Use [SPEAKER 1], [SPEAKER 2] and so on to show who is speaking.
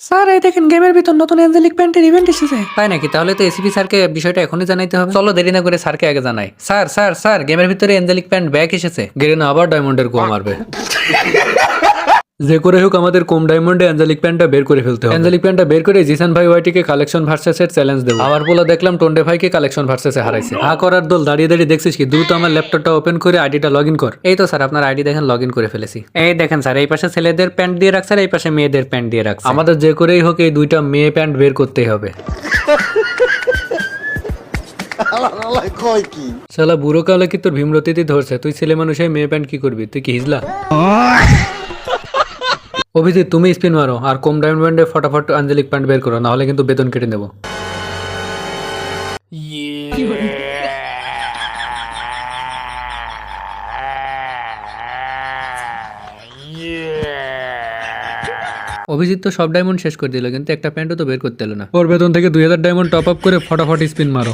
[SPEAKER 1] Sir এই দেখেন গেমের ভিতর নতুন অ্যাঞ্জেলিক প্যান্টের ইভেন্ট এসেছে। তাই নাকি? তাহলে তো এসিপি স্যারকে বিষয়টা এখনই জানাইতে হবে। চলো দেরি না করে স্যারকে আগে জানাই। স্যার স্যার স্যার গেমের ভিতরে অ্যাঞ্জেলিক প্যান্ট ব্যাক এসেছে। গেরিনা আবার ডায়মন্ডের কুয়া মারবে। যে করে হোক আমাদের কম ডায়মন্ডে অ্যাঞ্জেলিক প্যান্টটা বের করে ফেলতে হবে। অ্যাঞ্জেলিক প্যান্টটা বের করে জিসান ভাই ওয়াইটিকে কালেকশন ভার্সেসের চ্যালেঞ্জ দেবো। আবার বলে দেখলাম টন্ডে ভাইকে কালেকশন ভার্সেসে হারাইছে। হা করার দল দাঁড়িয়ে দাঁড়িয়ে দেখছিস কি? দ্রুত আমার ল্যাপটপটা ওপেন করে আইডিটা লগ ইন কর। এই তো স্যার আপনার আইডি দেখেন লগ ইন করে ফেলেছি। এই দেখেন স্যার এই পাশে ছেলেদের প্যান্ট দিয়ে রাখছে আর এই পাশে মেয়েদের প্যান্ট দিয়ে রাখছে। আমাদের যে করেই হোক এই দুইটা মেয়ে প্যান্ট বের করতেই হবে। শালা বুড়ো কালে কি তোর ভীমরতিতে ধরছে? তুই ছেলে মানুষ হয়ে মেয়ে প্যান্ট কি করবি? তুই কি হিজলা? অভিজিৎ তুমি স্পিন মারো আর কম ডায়মন্ডে ফটাফট আঞ্জলিক প্যান্ট বের করো, না হলে কিন্তু বেতন কেটে নেবো। অভিজিৎ তো সব ডায়মন্ড শেষ করে দিল কিন্তু একটা প্যান্টও তো বের করতে এলো না। ওর বেতন থেকে 2000 ডায়মন্ড টপ আপ করে ফটাফট স্পিন মারো।